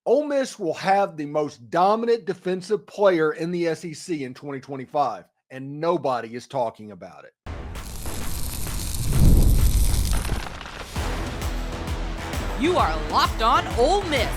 Ole Miss will have the most dominant defensive player in the SEC in 2025, and nobody is talking about it. You are Locked On Ole Miss,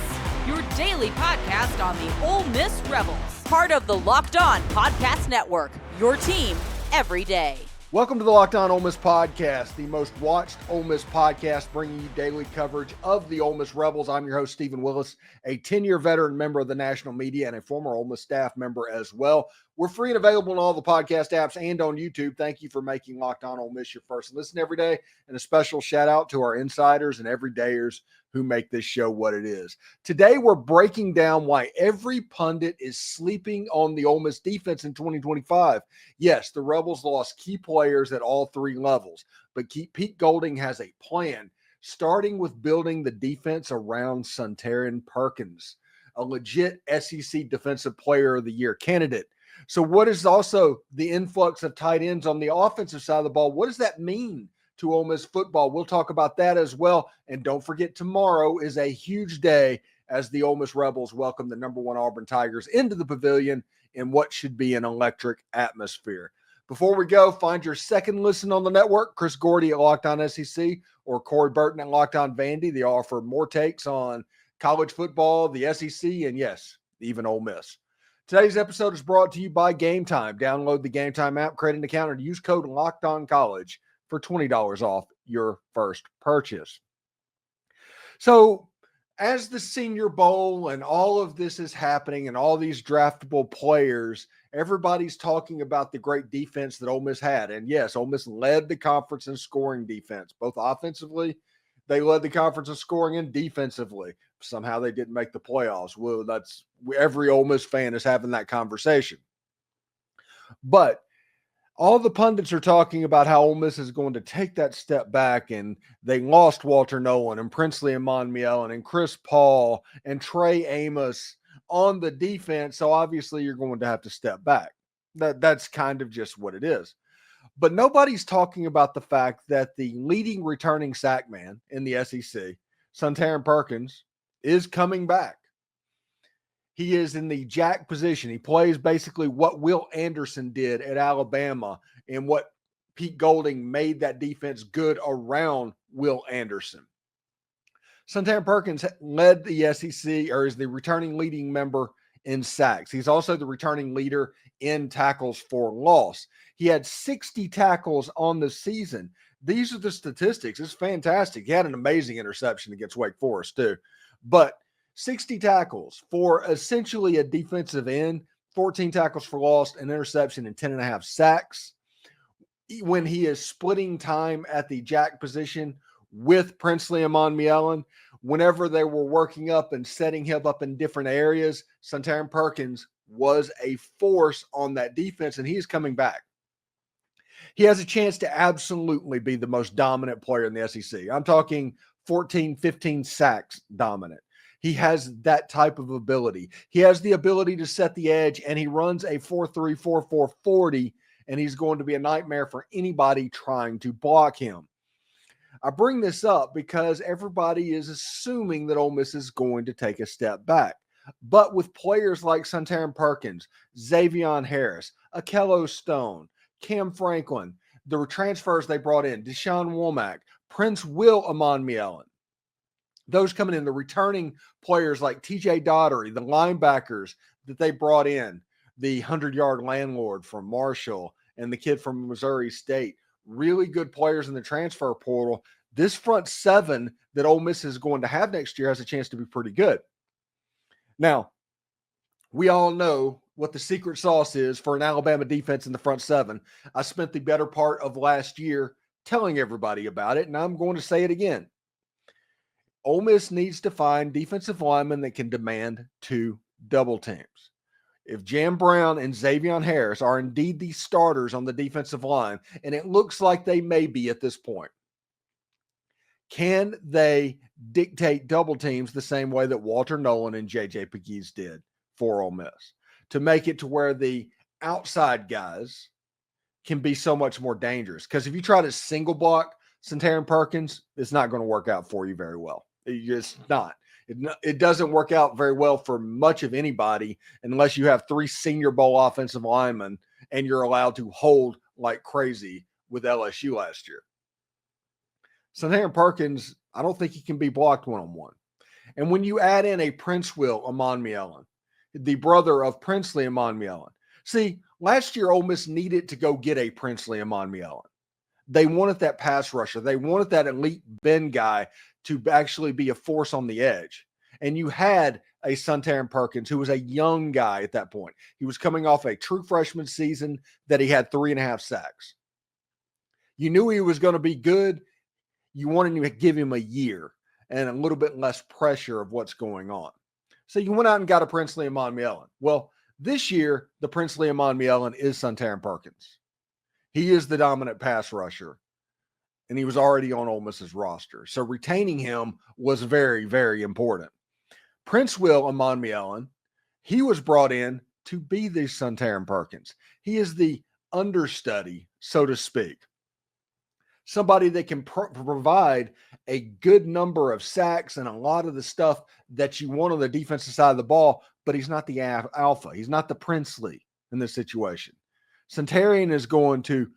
your daily podcast on the Ole Miss Rebels, part of the Locked On Podcast Network, your team every day. Welcome to the Locked On Ole Miss Podcast, the most watched Ole Miss podcast, bringing you daily coverage of the Ole Miss Rebels. I'm your host, Steven Willis, a 10-year veteran member of the national media and a former Ole Miss staff member as well. We're free and available on all the podcast apps and on YouTube. Thank you for making Locked On Ole Miss your first listen every day, and a special shout out to our insiders and everydayers who make this show what it is. Today, we're breaking down why every pundit is sleeping on the Ole Miss defense in 2025. Yes, the Rebels lost key players at all three levels, but Pete Golding has a plan, starting with building the defense around Suntarine Perkins, a legit SEC Defensive Player of the Year candidate. So what is also the influx of tight ends on the offensive side of the ball? What does that mean to Ole Miss football? We'll talk about that as well. And don't forget, tomorrow is a huge day as the Ole Miss Rebels welcome the number one Auburn Tigers into the pavilion in what should be an electric atmosphere. Before we go, find your second listen on the network, Chris Gordy at Locked On SEC or Corey Burton at Locked On Vandy. They offer more takes on college football, the SEC, and yes, even Ole Miss. Today's episode is brought to you by Game Time. Download the Game Time app, create an account, and use code LOCKEDONCollege for $20 off your first purchase. So as the Senior Bowl and all of this is happening and all these draftable players, everybody's talking about the great defense that Ole Miss had. And yes, Ole Miss led the conference in scoring defense, both offensively. They led the conference in scoring and defensively. Somehow they didn't make the playoffs. Well, that's every Ole Miss fan is having that conversation. But all the pundits are talking about how Ole Miss is going to take that step back, and they lost Walter Nolan and Princely and Monmielen and Chris Paul and Trey Amos on the defense. So obviously you're going to have to step back. That's kind of just what it is. But nobody's talking about the fact that the leading returning sack man in the SEC, Suntarine Perkins, is coming back. He is in the jack position. He plays basically what Will Anderson did at Alabama and what Pete Golding made that defense good around Will Anderson. Suntarine Perkins led the SEC, or is the returning leading member in sacks. He's also the returning leader in tackles for loss. He had 60 tackles on the season. These are the statistics. It's fantastic. He had an amazing interception against Wake Forest too. But 60 tackles for essentially a defensive end, 14 tackles for loss, an interception, and 10.5 sacks. When he is splitting time at the jack position with Princely and Monmielen, whenever they were working up and setting him up in different areas, Suntarine Perkins was a force on that defense, and he's coming back. He has a chance to absolutely be the most dominant player in the SEC. I'm talking 14, 15 sacks dominant. He has that type of ability. He has the ability to set the edge, and he runs a 4.3, 4.4 40, and he's going to be a nightmare for anybody trying to block him. I bring this up because everybody is assuming that Ole Miss is going to take a step back. But with players like Suntarine Perkins, Xavier Harris, Akello Stone, Cam Franklin, the transfers they brought in, Deshaun Womack, Prince Will Monmielen, those coming in, the returning players like TJ Daugherty, the linebackers that they brought in, the 100-yard landlord from Marshall and the kid from Missouri State, really good players in the transfer portal. This front seven that Ole Miss is going to have next year has a chance to be pretty good. Now, we all know what the secret sauce is for an Alabama defense in the front seven. I spent the better part of last year telling everybody about it, and I'm going to say it again. Ole Miss needs to find defensive linemen that can demand 2 double teams. If Jam Brown and Xavier Harris are indeed the starters on the defensive line, and it looks like they may be at this point, can they dictate double teams the same way that Walter Nolan and J.J. Pegues did for Ole Miss, to make it to where the outside guys can be so much more dangerous? Because if you try to single block Suntarine Perkins, it's not going to work out for you very well. It's not. It doesn't work out very well for much of anybody unless you have 3 Senior Bowl offensive linemen and you're allowed to hold like crazy with LSU last year. Suntarine Perkins, I don't think he can be blocked one-on-one. And when you add in a Prince Will Amonmielen, the brother of Princely Amonmielen. See, last year Ole Miss needed to go get a Princely Amonmielen. They wanted that pass rusher. They wanted that elite bend guy to actually be a force on the edge. And you had a Suntarine Perkins who was a young guy at that point. He was coming off a true freshman season that he had 3.5 sacks. You knew he was going to be good. You wanted to give him a year and a little bit less pressure of what's going on. So you went out and got a Princely Amonmielen. Well, this year, the Princely Amonmielen is Suntarine Perkins. He is the dominant pass rusher, and he was already on Ole Miss's roster. So retaining him was very, very important. Prince Will Amonmielen, he was brought in to be the Suntarine Perkins. He is the understudy, so to speak. Somebody that can provide a good number of sacks and a lot of the stuff that you want on the defensive side of the ball, but he's not the alpha. He's not the Princely in this situation. Suntarine is going to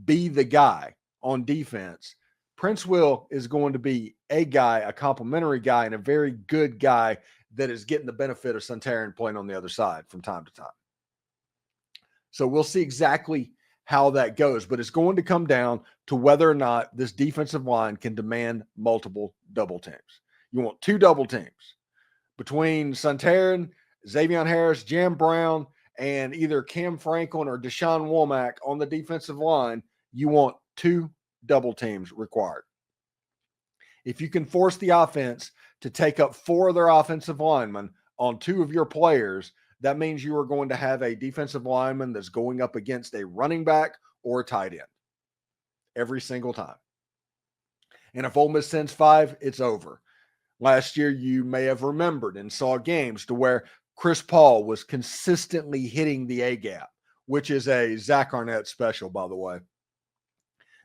be the guy on defense. Prince Will is going to be a guy, a complimentary guy, and a very good guy that is getting the benefit of Suntarine playing on the other side from time to time. So we'll see exactly how that goes, but it's going to come down to whether or not this defensive line can demand multiple double teams. You want 2 double teams between Suntarine, Xavier Harris, Jam Brown, and either Cam Franklin or Deshaun Womack on the defensive line. You want 2 double teams required. If you can force the offense to take up 4 of their offensive linemen on 2 of your players, that means you are going to have a defensive lineman that's going up against a running back or a tight end every single time. And if Ole Miss sends 5, it's over. Last year, you may have remembered and saw games to where Chris Paul was consistently hitting the A-gap, which is a Zach Arnett special, by the way.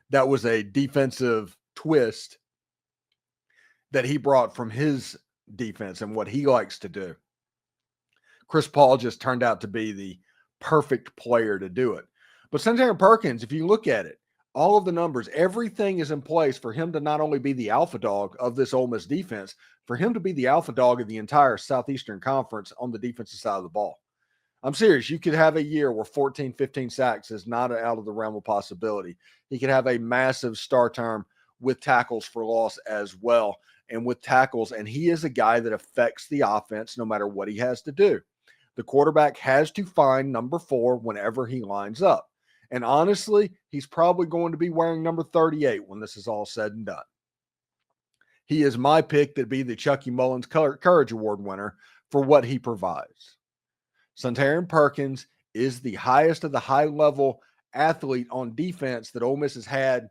That was a defensive twist that he brought from his defense and what he likes to do. Chris Paul just turned out to be the perfect player to do it. But Suntarine Perkins, if you look at it, all of the numbers, everything is in place for him to not only be the alpha dog of this Ole Miss defense, for him to be the alpha dog of the entire Southeastern Conference on the defensive side of the ball. I'm serious. You could have a year where 14, 15 sacks is not out of the realm of possibility. He could have a massive star term with tackles for loss as well, and with tackles, and he is a guy that affects the offense no matter what he has to do. The quarterback has to find number 4 whenever he lines up. And honestly, he's probably going to be wearing number 38 when this is all said and done. He is my pick to be the Chucky Mullins Courage Award winner for what he provides. Suntarine Perkins is the highest of the high-level athlete on defense that Ole Miss has had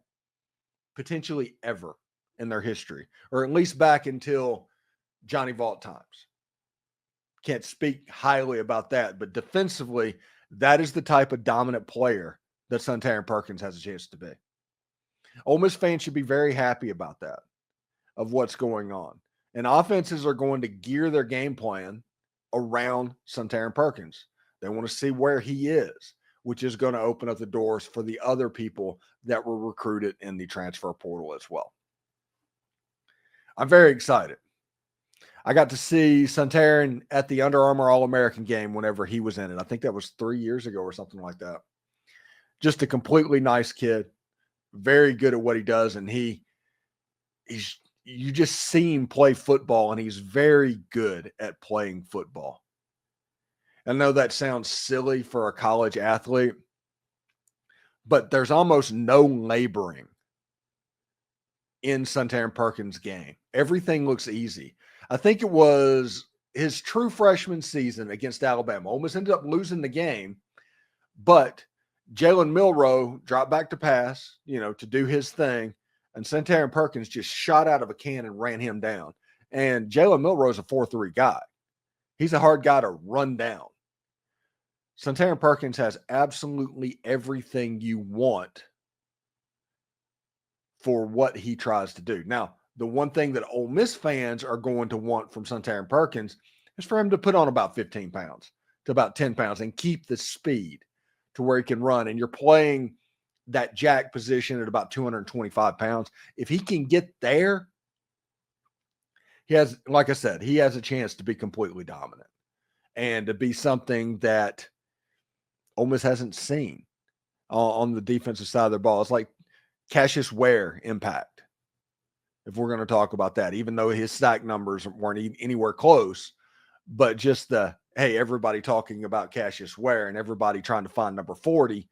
potentially ever in their history, or at least back until Johnny Vault times. Can't speak highly about that, but defensively, that is the type of dominant player that Suntarine Perkins has a chance to be. Ole Miss fans should be very happy about that, of what's going on. And offenses are going to gear their game plan around Suntarine Perkins. They want to see where he is, which is going to open up the doors for the other people that were recruited in the transfer portal as well. I'm very excited. I got to see Suntarine at the Under Armour All-American game whenever he was in it. I think that was 3 years ago or something like that. Just a completely nice kid, very good at what he does, and he's you just see him play football, and he's very good at playing football. I know that sounds silly for a college athlete, but there's almost no laboring in Suntarine Perkins' game. Everything looks easy. I think it was his true freshman season against Alabama. Ole Miss ended up losing the game, but Jalen Milroe dropped back to pass, to do his thing, and Suntarine Perkins just shot out of a can and ran him down. And Jalen Milroe is a 4.3 guy. He's a hard guy to run down. Suntarine Perkins has absolutely everything you want for what he tries to do. Now, The one thing that Ole Miss fans are going to want from Suntarine Perkins is for him to put on about 15 pounds to about 10 pounds and keep the speed to where he can run. And you're playing that jack position at about 225 pounds. If he can get there, he has, like I said, he has a chance to be completely dominant and to be something that Ole Miss hasn't seen on the defensive side of their ball. It's like Cassius Ware impact, if we're going to talk about that, even though his sack numbers weren't anywhere close, but just hey, everybody talking about Cassius Ware and everybody trying to find number 40,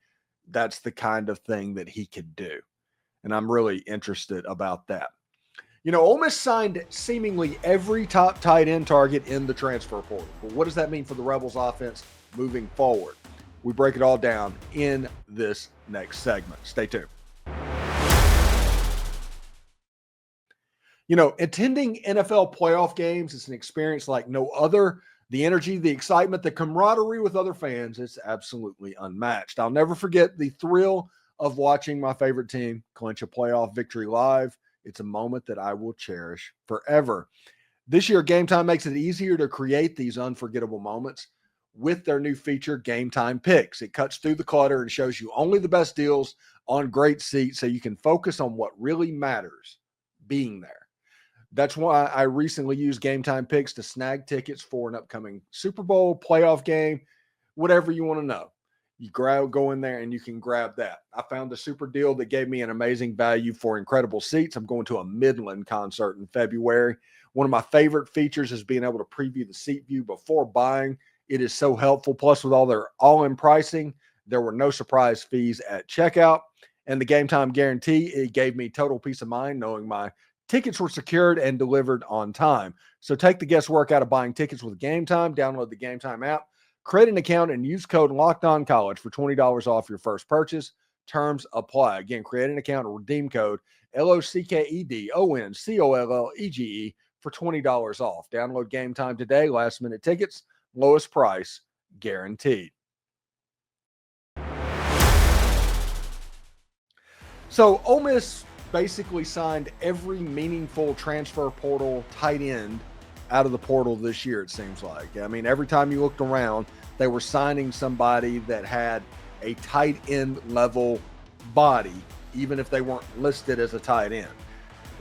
that's the kind of thing that he could do. And I'm really interested about that. Ole Miss signed seemingly every top tight end target in the transfer portal. But what does that mean for the Rebels offense moving forward? We break it all down in this next segment. Stay tuned. Attending NFL playoff games is an experience like no other. The energy, the excitement, the camaraderie with other fans, it's absolutely unmatched. I'll never forget the thrill of watching my favorite team clinch a playoff victory live. It's a moment that I will cherish forever. This year, Game Time makes it easier to create these unforgettable moments with their new feature, Game Time Picks. It cuts through the clutter and shows you only the best deals on great seats so you can focus on what really matters, being there. That's why I recently used Game Time Picks to snag tickets for an upcoming Super Bowl, playoff game, whatever you want to know. You go in there and you can grab that. I found a super deal that gave me an amazing value for incredible seats. I'm going to a Midland concert in February. One of my favorite features is being able to preview the seat view before buying. It is so helpful. Plus, with all their all-in pricing, there were no surprise fees at checkout. And the Game Time guarantee, it gave me total peace of mind knowing my tickets were secured and delivered on time. So take the guesswork out of buying tickets with Game Time. Download the Game Time app, create an account, and use code LOCKEDONCollege for $20 off your first purchase. Terms apply. Again, create an account and redeem code LOCKEDONCOLLEGE for $20 off. Download Game Time today. Last minute tickets, lowest price guaranteed. So Ole Miss basically signed every meaningful transfer portal tight end out of the portal this year, it seems like. I mean, every time you looked around, they were signing somebody that had a tight end level body, even if they weren't listed as a tight end.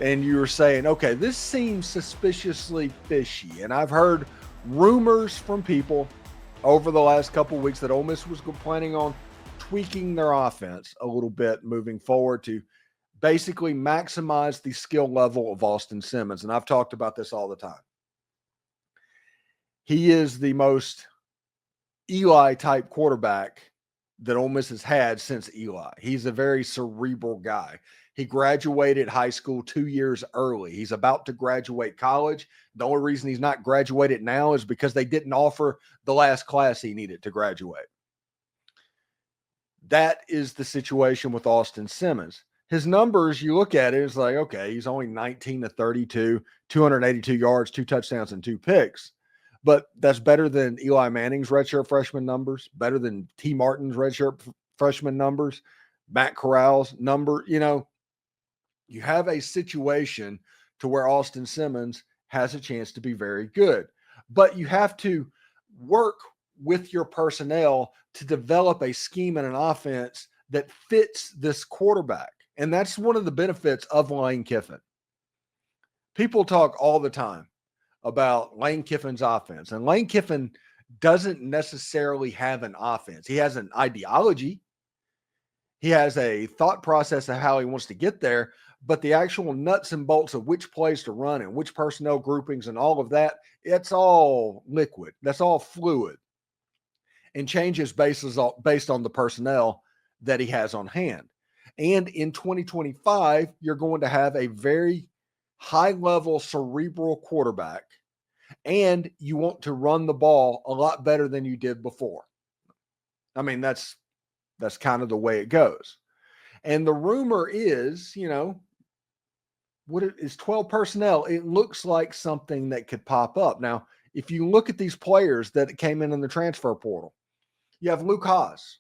And you were saying, okay, this seems suspiciously fishy. And I've heard rumors from people over the last couple of weeks that Ole Miss was planning on tweaking their offense a little bit moving forward to basically maximize the skill level of Austin Simmons. And I've talked about this all the time. He is the most Eli type quarterback that Ole Miss has had since Eli. He's a very cerebral guy. He graduated high school 2 years early. He's about to graduate college. The only reason he's not graduated now is because they didn't offer the last class he needed to graduate. That is the situation with Austin Simmons. His numbers, you look at it, it's like, okay, he's only 19 to 32, 282 yards, 2 touchdowns, and 2 picks. But that's better than Eli Manning's redshirt freshman numbers, better than T. Martin's redshirt freshman numbers, Matt Corral's number. You have a situation to where Austin Simmons has a chance to be very good. But you have to work with your personnel to develop a scheme and an offense that fits this quarterback. And that's one of the benefits of Lane Kiffin. People talk all the time about Lane Kiffin's offense. And Lane Kiffin doesn't necessarily have an offense. He has an ideology. He has a thought process of how he wants to get there. But the actual nuts and bolts of which plays to run and which personnel groupings and all of that, it's all liquid. That's all fluid. And changes based on the personnel that he has on hand. And in 2025, you're going to have a very high-level cerebral quarterback, and you want to run the ball a lot better than you did before. I mean, that's kind of the way it goes. And the rumor is, what it is 12 personnel. It looks like something that could pop up. Now, if you look at these players that came in the transfer portal, you have Luke Hasz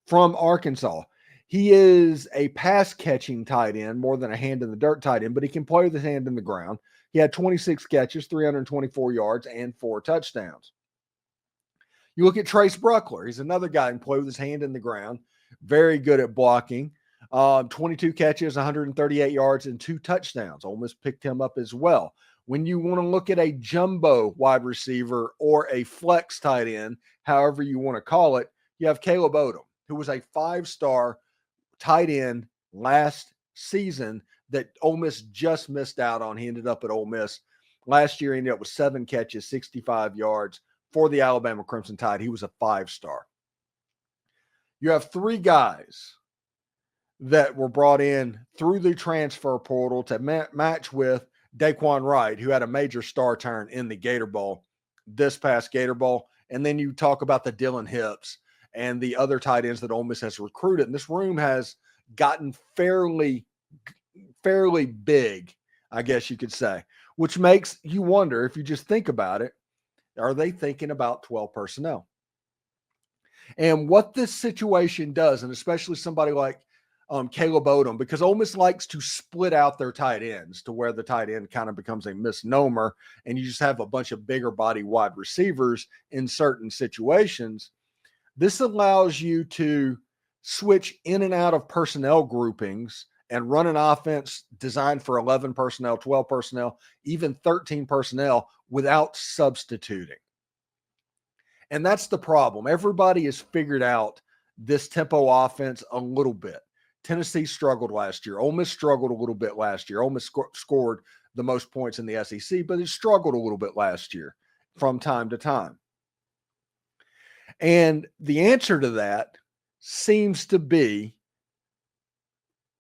from Arkansas. He is a pass-catching tight end, more than a hand-in-the-dirt tight end, but he can play with his hand in the ground. He had 26 catches, 324 yards, and 4 touchdowns. You look at Trace Bruckler. He's another guy who can play with his hand in the ground, very good at blocking. 22 catches, 138 yards, and 2 touchdowns. Ole Miss picked him up as well. When you want to look at a jumbo wide receiver or a flex tight end, however you want to call it, you have Caleb Odom, who was a 5-star tight end last season that Ole Miss just missed out on. He ended up at Ole Miss last year. He ended up with 7 catches, 65 yards for the Alabama Crimson Tide. He was a 5-star. You have 3 guys that were brought in through the transfer portal to match with Daquan Wright, who had a major star turn in the Gator Bowl, this past Gator Bowl. And then you talk about the Dylan Hips and the other tight ends that Ole Miss has recruited. And this room has gotten fairly big, I guess you could say, which makes you wonder, if you just think about it, are they thinking about 12 personnel? And what this situation does, and especially somebody like Caleb Odom, because Ole Miss likes to split out their tight ends to where the tight end kind of becomes a misnomer, and you just have a bunch of bigger body wide receivers in certain situations. This allows you to switch in and out of personnel groupings and run an offense designed for 11 personnel, 12 personnel, even 13 personnel without substituting. And that's the problem. Everybody has figured out this tempo offense a little bit. Tennessee struggled last year. Ole Miss struggled a little bit last year. Ole Miss scored the most points in the SEC, but it struggled a little bit last year from time to time. And the answer to that seems to be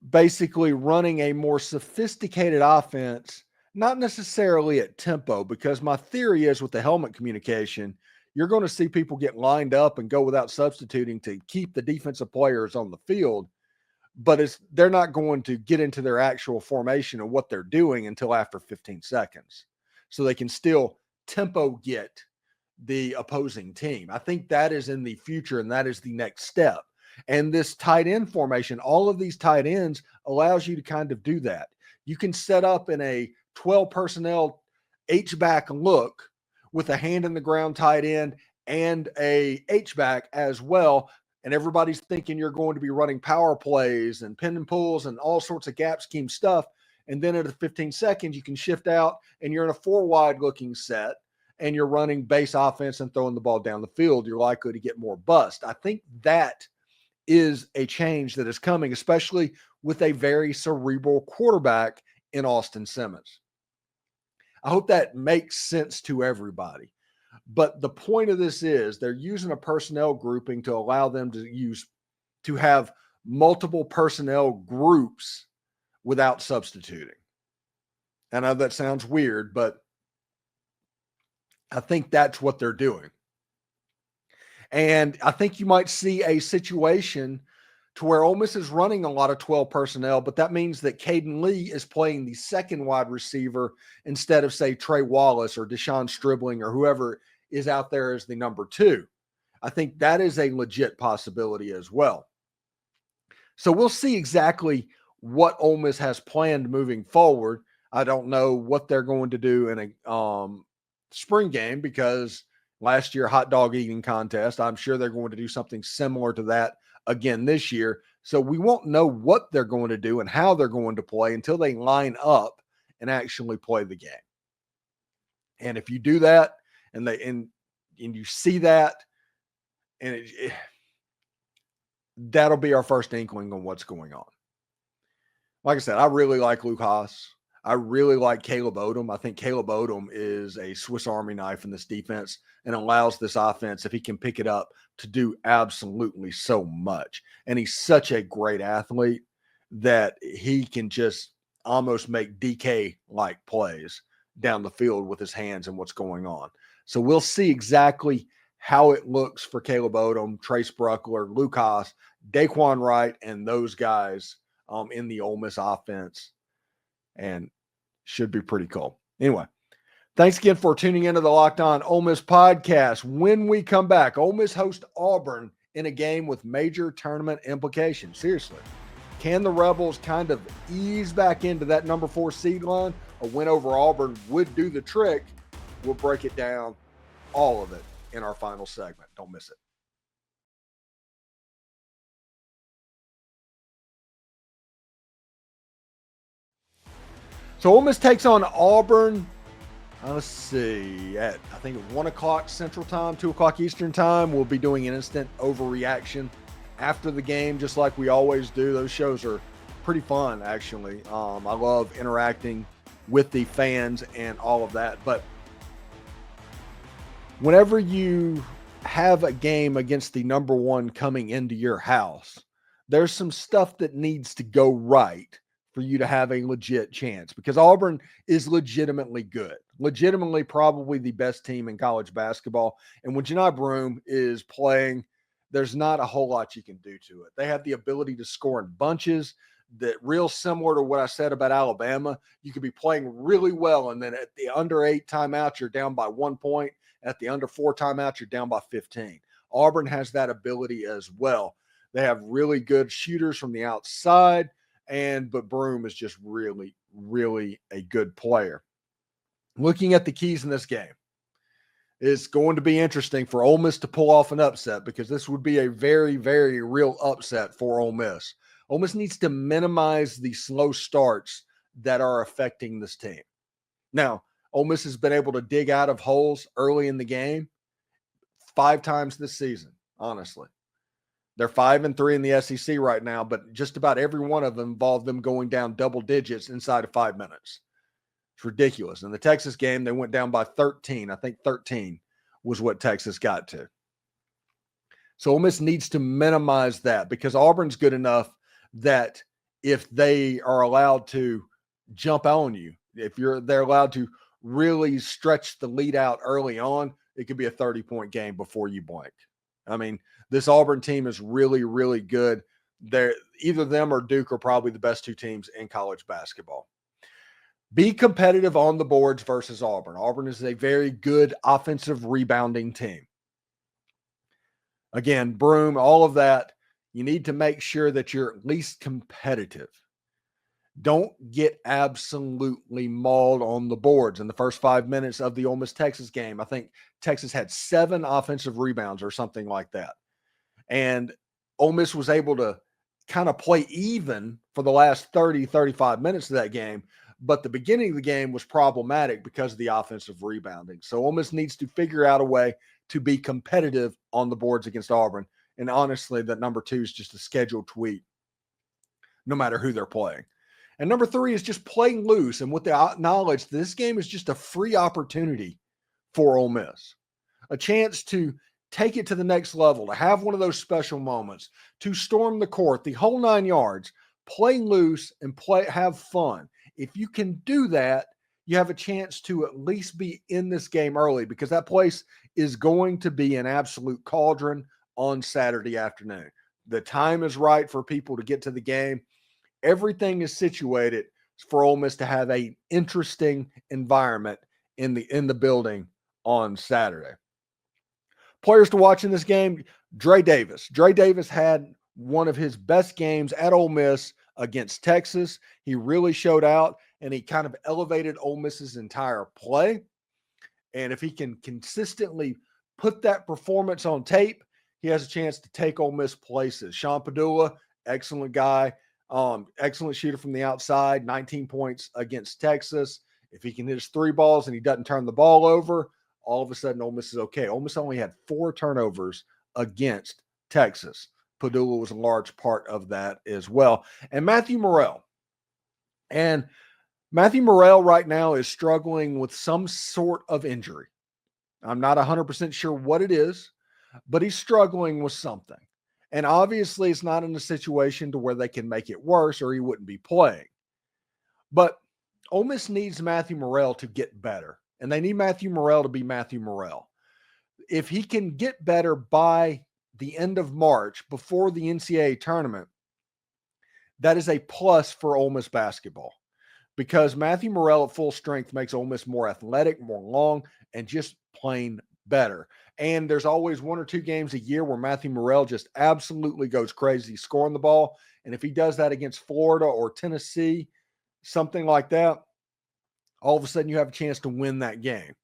basically running a more sophisticated offense, not necessarily at tempo, because my theory is with the helmet communication, you're going to see people get lined up and go without substituting to keep the defensive players on the field. But they're not going to get into their actual formation and what they're doing until after 15 seconds. So they can still tempo get the opposing team. I think that is in the future, and that is the next step. And this tight end formation, all of these tight ends allows you to kind of do that. You can set up in a 12 personnel H-back look with a hand in the ground tight end and a H-back as well. And everybody's thinking you're going to be running power plays and pin and pulls and all sorts of gap scheme stuff. And then at 15 seconds, you can shift out and you're in a 4-wide looking set and you're running base offense and throwing the ball down the field. You're likely to get more bust. I think that is a change that is coming, especially with a very cerebral quarterback in Austin Simmons. I hope that makes sense to everybody. But the point of this is they're using a personnel grouping to allow them to have multiple personnel groups without substituting. I know that sounds weird, but I think that's what they're doing. And I think you might see a situation to where Ole Miss is running a lot of 12 personnel, but that means that Caden Lee is playing the second wide receiver instead of, say, Trey Wallace or Deshaun Stribling or whoever is out there as the number 2. I think that is a legit possibility as well. So we'll see exactly what Ole Miss has planned moving forward. I don't know what they're going to do in a spring game because last year, hot dog eating contest. I'm sure they're going to do something similar to that again this year. So we won't know what they're going to do and how they're going to play until they line up and actually play the game. And if you do that and you see that, and that'll be our first inkling on what's going on. Like I said, I really like Luke Hasz. I really like Caleb Odom. I think Caleb Odom is a Swiss Army knife in this defense and allows this offense, if he can pick it up, to do absolutely so much. And he's such a great athlete that he can just almost make DK-like plays down the field with his hands and what's going on. So we'll see exactly how it looks for Caleb Odom, Trace Bruckler, Luke Hasz, Daquan Wright, and those guys in the Ole Miss offense. And should be pretty cool. Anyway, thanks again for tuning into the Locked On Ole Miss podcast. When we come back, Ole Miss hosts Auburn in a game with major tournament implications. Seriously. Can the Rebels kind of ease back into that number 4 seed line? A win over Auburn would do the trick. We'll break it down, all of it, in our final segment. Don't miss it. So Ole Miss takes on Auburn. Let's see. I think at 1 o'clock Central Time, 2 o'clock Eastern Time. We'll be doing an instant overreaction after the game, just like we always do. Those shows are pretty fun, actually. I love interacting with the fans and all of that. But whenever you have a game against the number 1 coming into your house, there's some stuff that needs to go right for you to have a legit chance, because Auburn is legitimately good, legitimately probably the best team in college basketball. And when Johni Broome is playing, there's not a whole lot you can do to it. They have the ability to score in bunches, that real similar to what I said about Alabama. You could be playing really well, and then at the under 8 timeout, you're down by 1 point. At the under 4 timeout, you're down by 15. Auburn has that ability as well. They have really good shooters from the outside, but Broome is just really, really a good player. Looking at the keys in this game, it's going to be interesting for Ole Miss to pull off an upset, because this would be a very, very real upset for Ole Miss. Ole Miss needs to minimize the slow starts that are affecting this team. Now, Ole Miss has been able to dig out of holes early in the game 5 times this season, honestly. They're 5-3 in the SEC right now, but just about every one of them involved them going down double digits inside of 5 minutes. It's ridiculous. In the Texas game, they went down by 13. I think 13 was what Texas got to. So Ole Miss needs to minimize that, because Auburn's good enough that if they are allowed to jump on you, they're allowed to really stretch the lead out early on, it could be a 30-point game before you blink. I mean, this Auburn team is really, really good. Either them or Duke are probably the best 2 teams in college basketball. Be competitive on the boards versus Auburn. Auburn is a very good offensive rebounding team. Again, Broome, all of that, you need to make sure that you're at least competitive. Don't get absolutely mauled on the boards. In the first 5 minutes of the Ole Miss Texas game, I think Texas had 7 offensive rebounds or something like that. And Ole Miss was able to kind of play even for the last 30, 35 minutes of that game. But the beginning of the game was problematic because of the offensive rebounding. So Ole Miss needs to figure out a way to be competitive on the boards against Auburn. And honestly, that number 2 is just a scheduled tweak, no matter who they're playing. And number 3 is just playing loose, and with the knowledge that this game is just a free opportunity for Ole Miss. A chance to take it to the next level, to have one of those special moments, to storm the court, the whole 9 yards, play loose and have fun. If you can do that, you have a chance to at least be in this game early, because that place is going to be an absolute cauldron on Saturday afternoon. The time is right for people to get to the game. Everything is situated for Ole Miss to have an interesting environment in the building on Saturday. Players to watch in this game, Dre Davis. Dre Davis had one of his best games at Ole Miss against Texas. He really showed out, and he kind of elevated Ole Miss's entire play. And if he can consistently put that performance on tape, he has a chance to take Ole Miss places. Sean Padula, excellent guy. Excellent shooter from the outside, 19 points against Texas. If he can hit his 3 balls and he doesn't turn the ball over, all of a sudden Ole Miss is okay. Ole Miss only had 4 turnovers against Texas. Padula was a large part of that as well. And Matthew Morrell. And Matthew Morrell right now is struggling with some sort of injury. I'm not 100% sure what it is, but he's struggling with something. And obviously it's not in a situation to where they can make it worse, or he wouldn't be playing. But Ole Miss needs Matthew Morrell to get better. And they need Matthew Morrell to be Matthew Morrell. If he can get better by the end of March, before the NCAA tournament, that is a plus for Ole Miss basketball. Because Matthew Morrell at full strength makes Ole Miss more athletic, more long, and just plain better. And there's always 1 or 2 games a year where Matthew Morrell just absolutely goes crazy scoring the ball. And if he does that against Florida or Tennessee, something like that, all of a sudden you have a chance to win that game.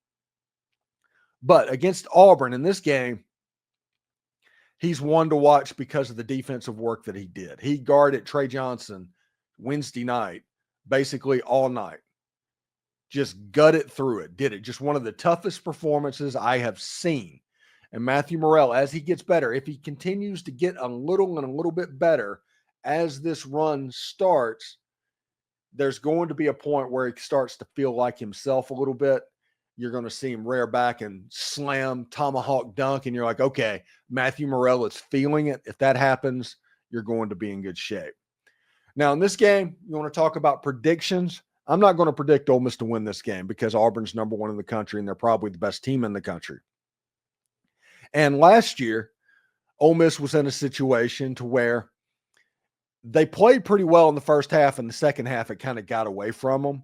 But against Auburn in this game, he's one to watch because of the defensive work that he did. He guarded Trey Johnson Wednesday night, basically all night. Just gutted through it, did it. Just one of the toughest performances I have seen. And Matthew Morrell, as he gets better, if he continues to get a little bit better as this run starts, there's going to be a point where he starts to feel like himself a little bit. You're going to see him rear back and slam, tomahawk dunk, and you're like, okay, Matthew Morrell is feeling it. If that happens, you're going to be in good shape. Now, in this game, you want to talk about predictions. I'm not going to predict Ole Miss to win this game because Auburn's number 1 in the country, and they're probably the best team in the country. And last year, Ole Miss was in a situation to where they played pretty well in the first half, and the second half it kind of got away from them.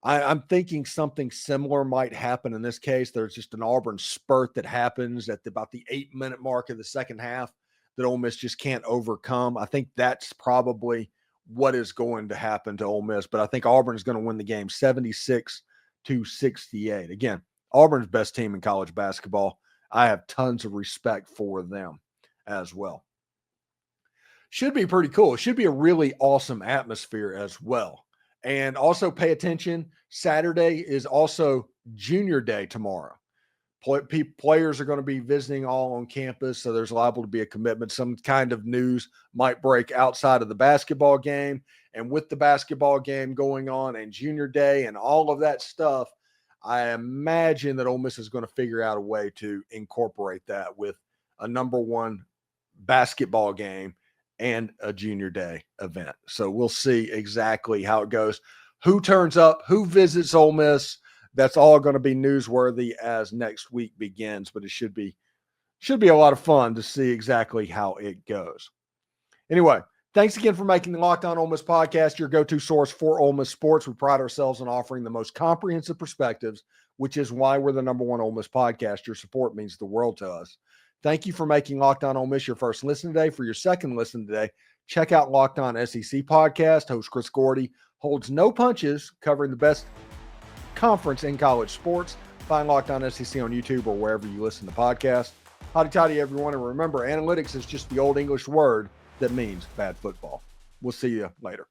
I'm thinking something similar might happen in this case. There's just an Auburn spurt that happens at about the 8-minute mark of the second half that Ole Miss just can't overcome. I think that's probably what is going to happen to Ole Miss, but I think Auburn is going to win the game 76-68. Again, Auburn's best team in college basketball. I have tons of respect for them as well. Should be pretty cool. It should be a really awesome atmosphere as well. And also pay attention, Saturday is also Junior Day tomorrow. Players are going to be visiting all on campus, so there's liable to be a commitment. Some kind of news might break outside of the basketball game. And with the basketball game going on and Junior Day and all of that stuff, I imagine that Ole Miss is going to figure out a way to incorporate that with a number 1 basketball game and a Junior Day event. So we'll see exactly how it goes. Who turns up, who visits Ole Miss, that's all going to be newsworthy as next week begins, but it should be a lot of fun to see exactly how it goes. Anyway, thanks again for making the Locked On Ole Miss podcast your go-to source for Ole Miss sports. We pride ourselves on offering the most comprehensive perspectives, which is why we're the number 1 Ole Miss podcast. Your support means the world to us. Thank you for making Locked On Ole Miss your first listen today. For your second listen today, check out Locked On SEC Podcast. Host Chris Gordy holds no punches, covering the best conference in college sports. Find Locked On SEC on YouTube or wherever you listen to podcasts. Howdy toddy, everyone. And remember, analytics is just the old English word that means bad football. We'll see you later.